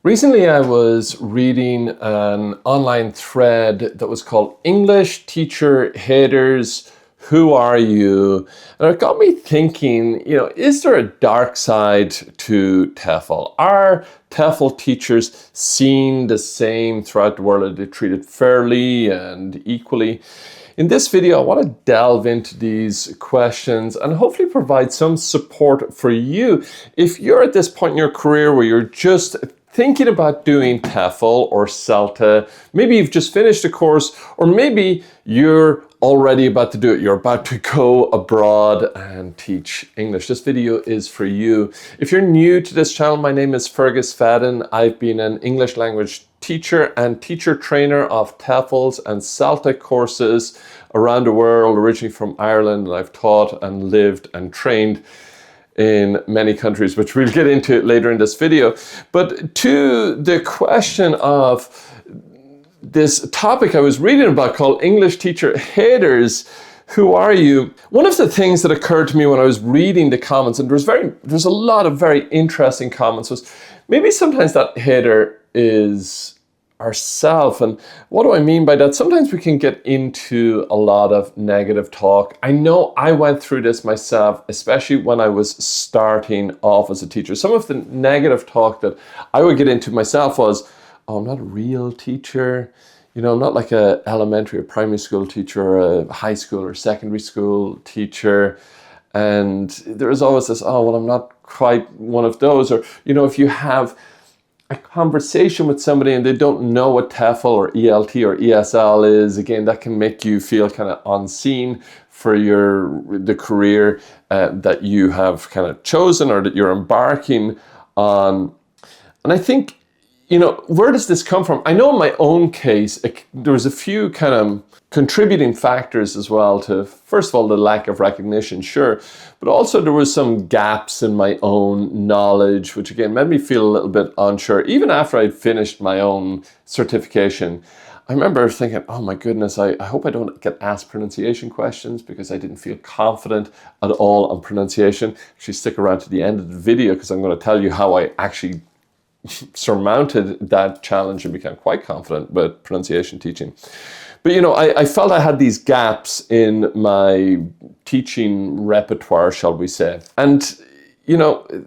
Recently, I was reading an online thread that was called English Teacher Haters, Who Are You? And it got me thinking, is there a dark side to TEFL? Are TEFL teachers seen the same throughout the world? Are they treated fairly and equally? In this video, I want to delve into these questions and hopefully provide some support for you. If you're at this point in your career where you're just thinking about doing TEFL or CELTA, maybe you've just finished a course, or maybe you're already about to do it. You're about to go abroad and teach English. This video is for you. If you're new to this channel, my name is Fergus Fadden. I've been an English language teacher and teacher trainer of TEFLs and CELTA courses around the world, originally from Ireland, and I've taught and lived and trained in many countries, which we'll get into later in this video. But to the question of this topic I was reading about called English Teacher Haters, who are you? One of the things that occurred to me when I was reading the comments, and there's a lot of very interesting comments, was maybe sometimes that hater is ourselves. And what do I mean by that? Sometimes we can get into a lot of negative talk. I know I went through this myself, especially when I was starting off as a teacher. Some of the negative talk that I would get into myself was, oh, I'm not a real teacher. I'm not like a elementary or primary school teacher or a high school or secondary school teacher. And there is always this, oh, well, I'm not quite one of those. Or, if you have a conversation with somebody and they don't know what TEFL or ELT or ESL is, again, that can make you feel kind of unseen for the career that you have kind of chosen or that you're embarking on. And I think, where does this come from? I know in my own case, there was a few kind of contributing factors as well to, first of all, the lack of recognition, sure, but also there was some gaps in my own knowledge, which again made me feel a little bit unsure. Even after I'd finished my own certification, I remember thinking, oh my goodness, I hope I don't get asked pronunciation questions because I didn't feel confident at all on pronunciation. Actually, stick around to the end of the video because I'm going to tell you how I actually surmounted that challenge and became quite confident with pronunciation teaching. But I felt I had these gaps in my teaching repertoire, shall we say. And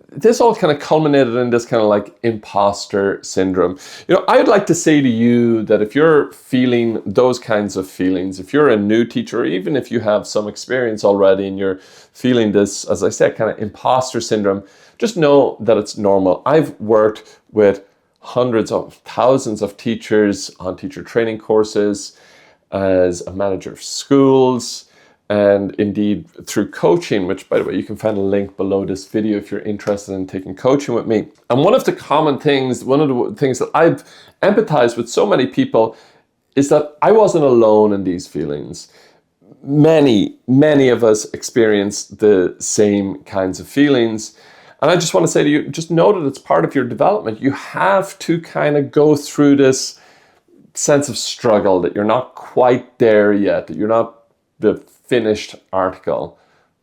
this all kind of culminated in this kind of like imposter syndrome. I'd like to say to you that if you're feeling those kinds of feelings, if you're a new teacher, or even if you have some experience already and you're feeling this, as I said, kind of imposter syndrome, just know that it's normal. I've worked with hundreds of thousands of teachers on teacher training courses, as a manager of schools, and indeed through coaching, which, by the way, you can find a link below this video if you're interested in taking coaching with me. And one of the things that I've empathized with so many people is that I wasn't alone in these feelings. Many of us experience the same kinds of feelings. And I just want to say to you, just know that it's part of your development. You have to kind of go through this sense of struggle, that you're not quite there yet, that you're not the finished article.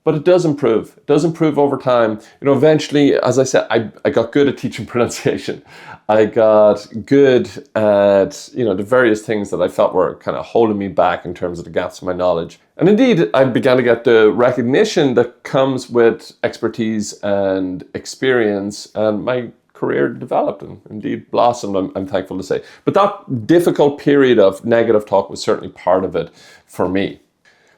But it does improve. It does improve over time. Eventually, as I said, I got good at teaching pronunciation. I got good at, the various things that I felt were kind of holding me back in terms of the gaps in my knowledge. And indeed, I began to get the recognition that comes with expertise and experience, and my career developed and indeed blossomed, I'm thankful to say. But that difficult period of negative talk was certainly part of it for me.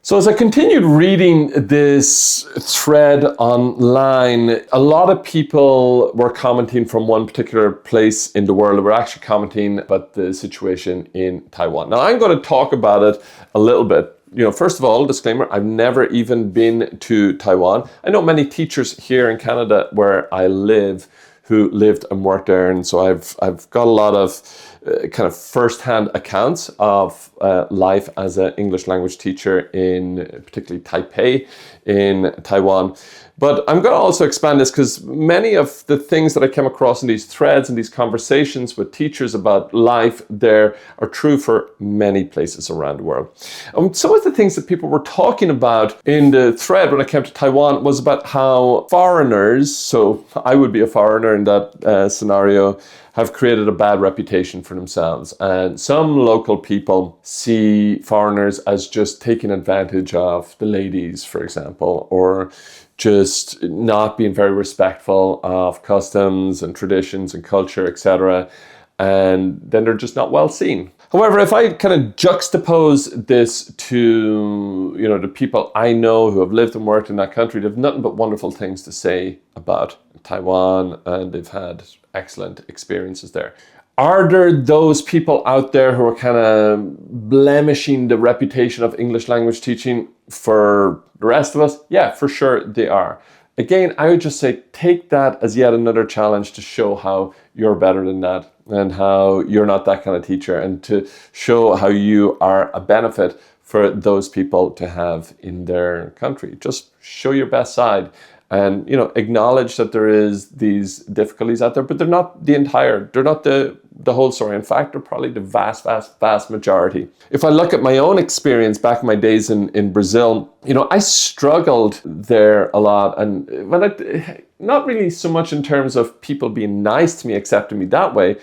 So as I continued reading this thread online, a lot of people were commenting from one particular place in the world. They were actually commenting about the situation in Taiwan. Now I'm going to talk about it a little bit. First of all, disclaimer, I've never even been to Taiwan. I know many teachers here in Canada where I live who lived and worked there, and so I've got a lot of kind of first-hand accounts of life as an English language teacher in particularly Taipei in Taiwan. But I'm going to also expand this because many of the things that I came across in these threads and these conversations with teachers about life there are true for many places around the world. Some of the things that people were talking about in the thread when I came to Taiwan was about how foreigners, so I would be a foreigner in that scenario, have created a bad reputation for themselves. And some local people see foreigners as just taking advantage of the ladies, for example, or just not being very respectful of customs and traditions and culture, etc. And then they're just not well seen. However, if I kind of juxtapose this to, the people I know who have lived and worked in that country, they have nothing but wonderful things to say about Taiwan, and they've had excellent experiences there. Are there those people out there who are kind of blemishing the reputation of English language teaching for the rest of us? Yeah, for sure they are. Again, I would just say take that as yet another challenge to show how you're better than that and how you're not that kind of teacher, and to show how you are a benefit for those people to have in their country. Just show your best side and, acknowledge that there is these difficulties out there, but they're not they're not the whole story. In fact, they're probably the vast majority. If I look at my own experience back in my days in Brazil, I struggled there a lot. And not really so much in terms of people being nice to me, accepting me that way,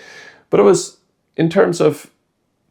but it was in terms of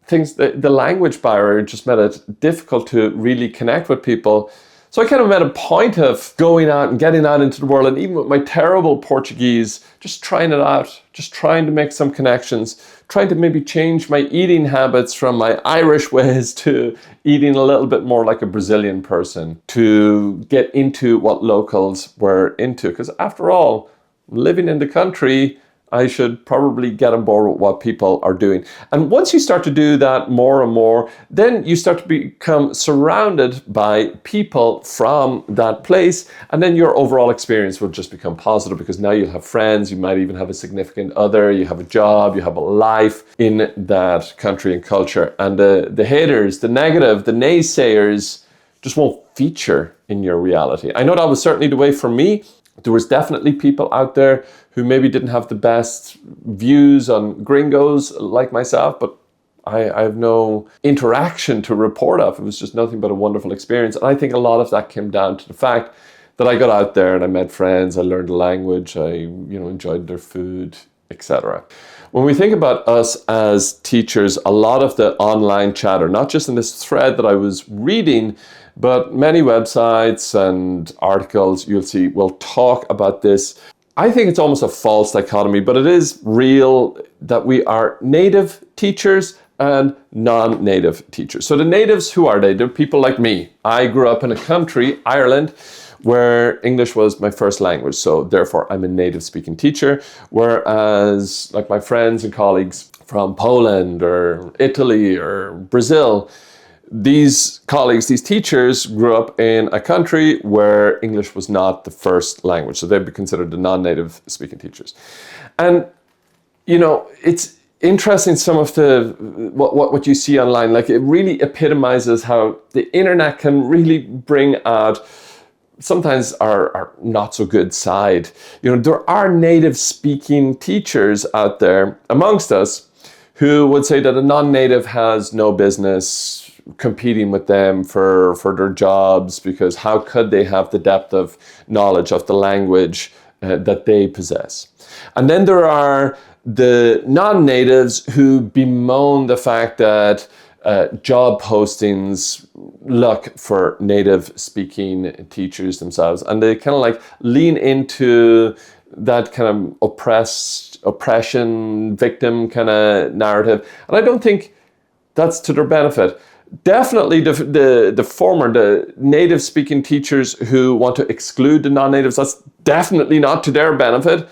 things, the language barrier just made it difficult to really connect with people. So I kind of made a point of going out and getting out into the world, and even with my terrible Portuguese, just trying it out, just trying to make some connections, trying to maybe change my eating habits from my Irish ways to eating a little bit more like a Brazilian person, to get into what locals were into. Because after all, living in the country, I should probably get on board with what people are doing. And once you start to do that more and more, then you start to become surrounded by people from that place. And then your overall experience will just become positive, because now you'll have friends, you might even have a significant other, you have a job, you have a life in that country and culture. And the haters, the negative, the naysayers just won't feature in your reality. I know that was certainly the way for me. There was definitely people out there who maybe didn't have the best views on gringos like myself, but I have no interaction to report of. It was just nothing but a wonderful experience. And I think a lot of that came down to the fact that I got out there and I met friends, I learned the language, I enjoyed their food, etc. When we think about us as teachers, a lot of the online chatter, not just in this thread that I was reading, but many websites and articles you'll see will talk about this. I think it's almost a false dichotomy, but it is real that we are native teachers and non-native teachers. So the natives, who are they? They're people like me. I grew up in a country, Ireland, where English was my first language. So therefore, I'm a native speaking teacher. Whereas like my friends and colleagues from Poland or Italy or Brazil, these colleagues, these teachers grew up in a country where English was not the first language. So they'd be considered the non-native speaking teachers. And, it's interesting, some of the what you see online, like it really epitomizes how the internet can really bring out sometimes our not so good side. There are native speaking teachers out there amongst us who would say that a non-native has no business competing with them for their jobs, because how could they have the depth of knowledge of the language that they possess? And then there are the non-natives who bemoan the fact that job postings look for native speaking teachers themselves, and they kind of like lean into that kind of oppression, victim kind of narrative. And I don't think that's to their benefit. Definitely the former, the native speaking teachers who want to exclude the non-natives, that's definitely not to their benefit,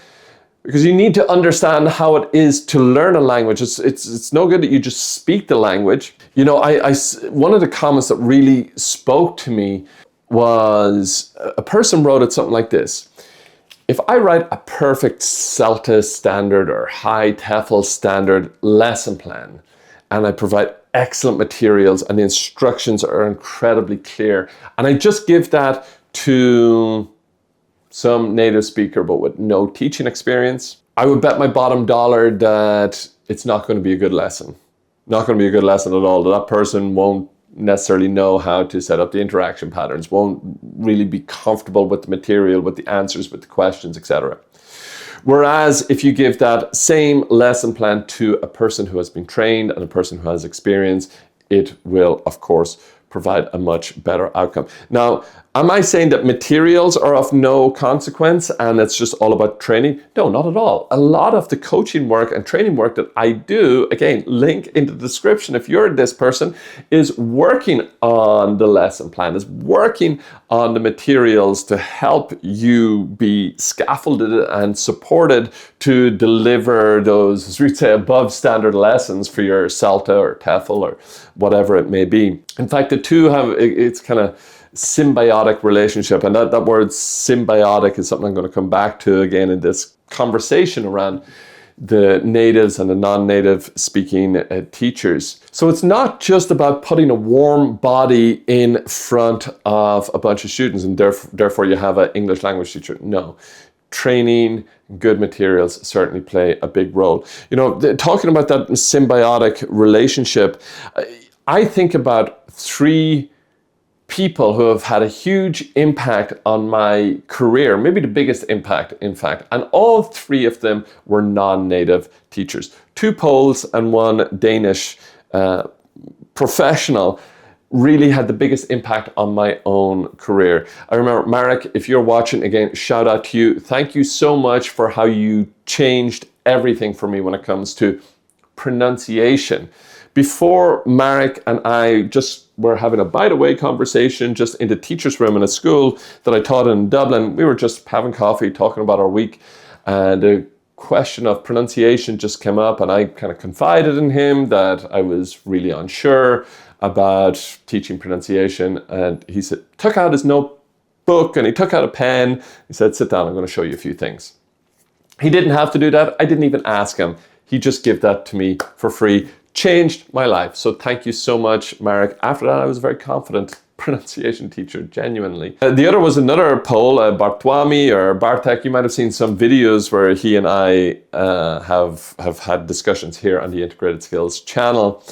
because you need to understand how it is to learn a language. It's no good that you just speak the language. One of the comments that really spoke to me was a person wrote it something like this: if I write a perfect CELTA standard or high TEFL standard lesson plan, and I provide excellent materials and the instructions are incredibly clear, and I just give that to some native speaker but with no teaching experience, I would bet my bottom dollar that it's not going to be a good lesson. Not going to be a good lesson at all. That person won't necessarily know how to set up the interaction patterns, won't really be comfortable with the material, with the answers, with the questions, etc. Whereas if you give that same lesson plan to a person who has been trained and a person who has experience, it will, of course, provide a much better outcome. Now, am I saying that materials are of no consequence and it's just all about training? No, not at all. A lot of the coaching work and training work that I do, again, link in the description if you're this person, is working on the lesson plan, is working on the materials to help you be scaffolded and supported to deliver those, as we say, above standard lessons for your CELTA or TEFL or whatever it may be. In fact, the two have, it's kind of symbiotic relationship, and that word symbiotic is something I'm going to come back to again in this conversation around the natives and the non-native speaking teachers. So it's not just about putting a warm body in front of a bunch of students and therefore you have an English language teacher. No. Training, good materials certainly play a big role. You know, talking about that symbiotic relationship, I think about three people who have had a huge impact on my career, maybe the biggest impact, in fact, and all three of them were non-native teachers. 2 Poles and 1 Danish professional really had the biggest impact on my own career. I remember, Marek, if you're watching, again, shout out to you. Thank you so much for how you changed everything for me when it comes to pronunciation. Before Marek and I just were having a by-the-way conversation just in the teacher's room in a school that I taught in Dublin. We were just having coffee, talking about our week, and the question of pronunciation just came up, and I kind of confided in him that I was really unsure about teaching pronunciation, and he took out his notebook and he took out a pen. He said, sit down, I'm going to show you a few things. He didn't have to do that. I didn't even ask him. He just gave that to me for free. Changed my life. So thank you so much, Marek. After that, I was a very confident pronunciation teacher, genuinely. The other was another Pole, Bartłami or Bartek. You might have seen some videos where he and I have had discussions here on the Integrated Skills channel.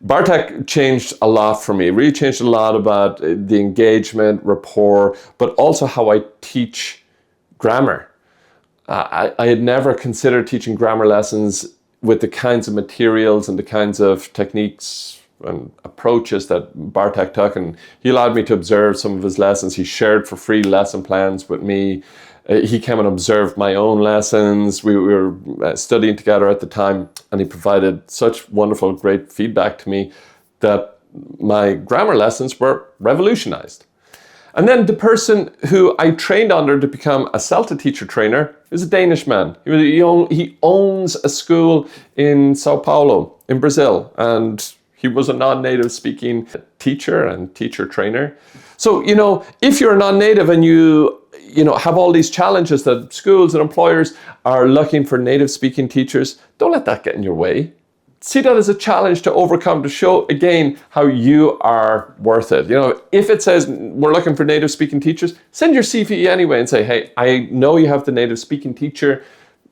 Bartek changed a lot for me, really changed a lot about the engagement, rapport, but also how I teach grammar. I had never considered teaching grammar lessons with the kinds of materials and the kinds of techniques and approaches that Bartek took, and he allowed me to observe some of his lessons. He shared for free lesson plans with me. He came and observed my own lessons. We were studying together at the time, and he provided such wonderful, great feedback to me that my grammar lessons were revolutionized. And then the person who I trained under to become a CELTA teacher trainer is a Danish man. He owns a school in Sao Paulo in Brazil, and he was a non-native speaking teacher and teacher trainer. So, you know, if you're a non-native and you have all these challenges that schools and employers are looking for native speaking teachers, don't let that get in your way. See that as a challenge to overcome, to show again how you are worth it. You know, if it says we're looking for native speaking teachers, send your CV anyway and say, hey, I know you have the native speaking teacher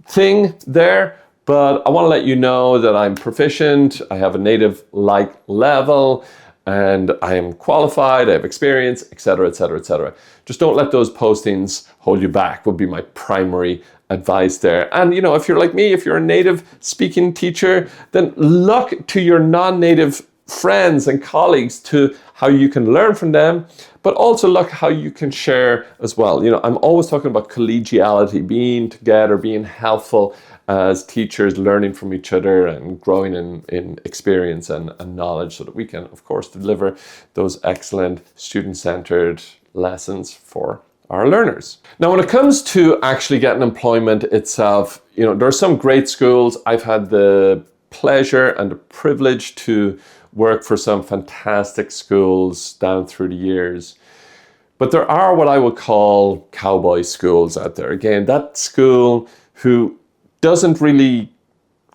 thing there, but I want to let you know that I'm proficient, I have a native-like level, and I am qualified, I have experience, etc., etc., etc. Just don't let those postings hold you back, would be my primary advice there. And you know, if you're like me, if you're a native speaking teacher, then look to your non-native friends and colleagues to how you can learn from them, but also look how you can share as well. You know, I'm always talking about collegiality, being together, being helpful as teachers, learning from each other and growing in experience and knowledge so that we can, of course, deliver those excellent student-centered lessons for our learners. Now, when it comes to actually getting employment itself, you know, there are some great schools. I've had the pleasure and the privilege to work for some fantastic schools down through the years. But there are what I would call cowboy schools out there. Again, that school who doesn't really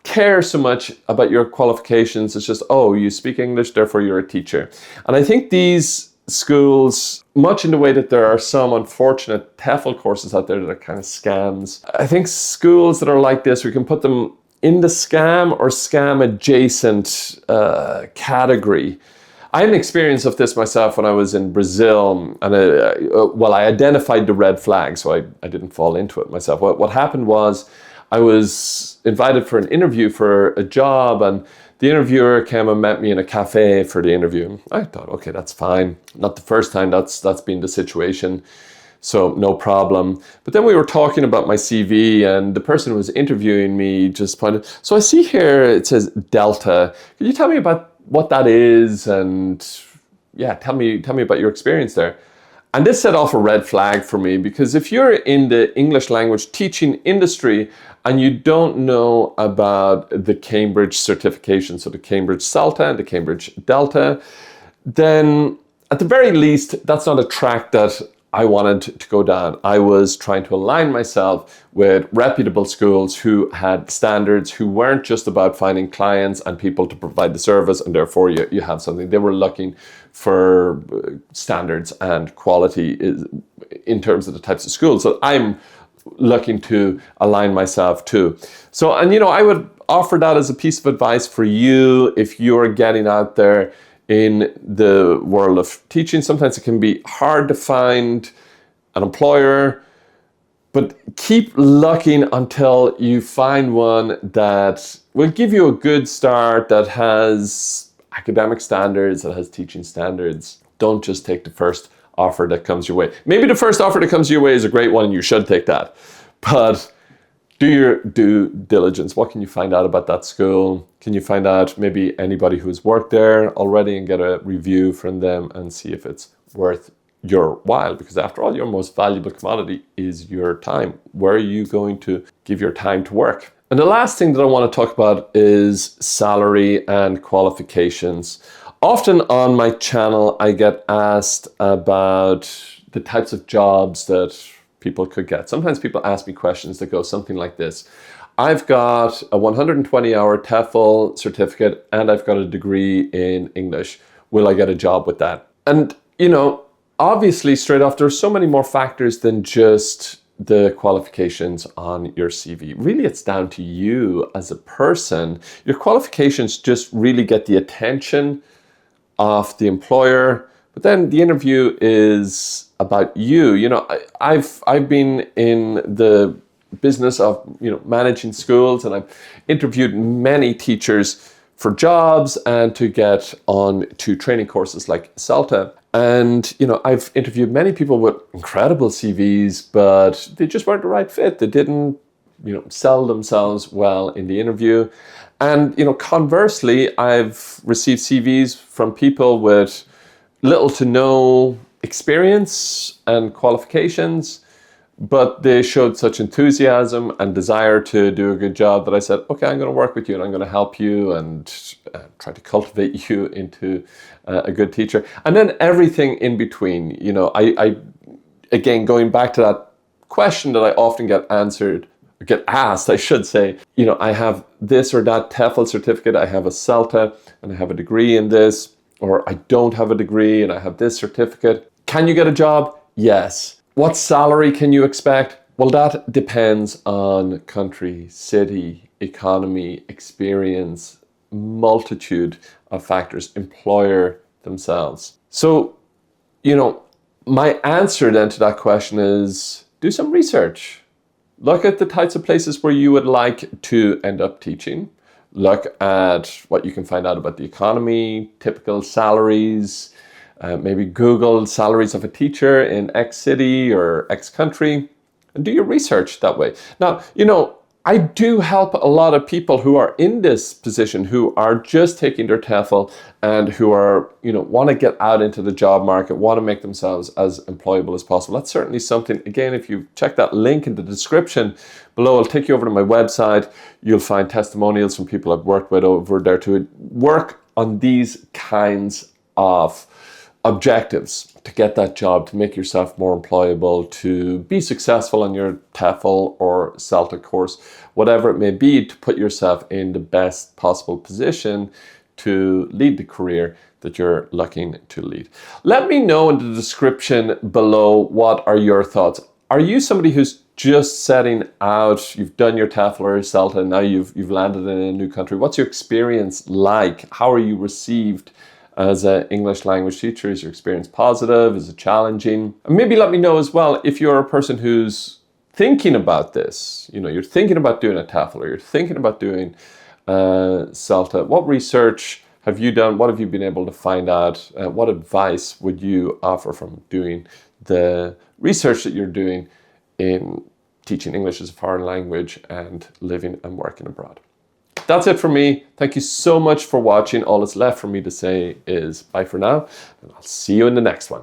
care so much about your qualifications. It's just, oh, you speak English, therefore you're a teacher. And I think these schools, much in the way that there are some unfortunate TEFL courses out there that are kind of scams, I think schools that are like this, we can put them in the scam or scam adjacent category. I had an experience of this myself when I was in Brazil, and I identified the red flag, so I didn't fall into it myself. What happened was I was invited for an interview for a job, and the interviewer came and met me in a cafe for the interview. I thought, okay, that's fine. Not the first time that's been the situation, so no problem. But then we were talking about my CV, and the person who was interviewing me just pointed, so I see here it says Delta. Can you tell me about what that is, and yeah, tell me about your experience there. And this set off a red flag for me, because if you're in the English language teaching industry and you don't know about the Cambridge certification, so the Cambridge CELTA and the Cambridge Delta, then at the very least, that's not a track that I wanted to go down. I was trying to align myself with reputable schools who had standards, who weren't just about finding clients and people to provide the service, and therefore you have something. They were looking for standards and quality in terms of the types of schools that I'm looking to align myself to. So, and I would offer that as a piece of advice for you if you're getting out there in the world of teaching. Sometimes it can be hard to find an employer, but keep looking until you find one that will give you a good start, that has academic standards, that has teaching standards. Don't just take the first offer that comes your way. Maybe the first offer that comes your way is a great one and you should take that, but do your due diligence. What can you find out about that school? Can you find out maybe anybody who's worked there already and get a review from them and see if it's worth your while? Because after all, your most valuable commodity is your time. Where are you going to give your time to work? And the last thing that I want to talk about is salary and qualifications. Often on my channel, I get asked about the types of jobs that people could get. Sometimes people ask me questions that go something like this. I've got a 120-hour TEFL certificate and I've got a degree in English. Will I get a job with that? And, obviously straight off, there's so many more factors than just the qualifications on your CV. Really, it's down to you as a person. Your qualifications just really get the attention of the employer, but then the interview is about you. I've been in the business of managing schools, and I've interviewed many teachers for jobs and to get on to training courses like CELTA. And I've interviewed many people with incredible CVs, but they just weren't the right fit. They didn't sell themselves well in the interview. And conversely, I've received CVs from people with little to no experience and qualifications, but they showed such enthusiasm and desire to do a good job that I said, okay, I'm going to work with you and I'm going to help you and try to cultivate you into a good teacher. And then everything in between, I again, going back to that question that I often get asked, I should say, I have this or that TEFL certificate, I have a CELTA and I have a degree in this, or I don't have a degree and I have this certificate. Can you get a job? Yes. What salary can you expect? Well, that depends on country, city, economy, experience, multitude of factors, employer themselves. So, my answer then to that question is do some research. Look at the types of places where you would like to end up teaching. Look at what you can find out about the economy, typical salaries, maybe Google salaries of a teacher in X city or X country, and do your research that way. Now, I do help a lot of people who are in this position, who are just taking their TEFL and who are, want to get out into the job market, want to make themselves as employable as possible. That's certainly something, again, if you check that link in the description below, I'll take you over to my website. You'll find testimonials from people I've worked with over there to work on these kinds of objectives to get that job, to make yourself more employable, to be successful on your TEFL or CELTA course, whatever it may be, to put yourself in the best possible position to lead the career that you're looking to lead. Let me know in the description below, what are your thoughts? Are you somebody who's just setting out, you've done your TEFL or CELTA, and now you've landed in a new country? What's your experience like? How are you received as an English language teacher? Is your experience positive? Is it challenging? And maybe let me know as well if you're a person who's thinking about this. You know, you're thinking about doing a TEFL, or you're thinking about doing CELTA. What research have you done? What have you been able to find out? What advice would you offer from doing the research that you're doing in teaching English as a foreign language and living and working abroad? That's it for me. Thank you so much for watching. All that's left for me to say is bye for now, and I'll see you in the next one.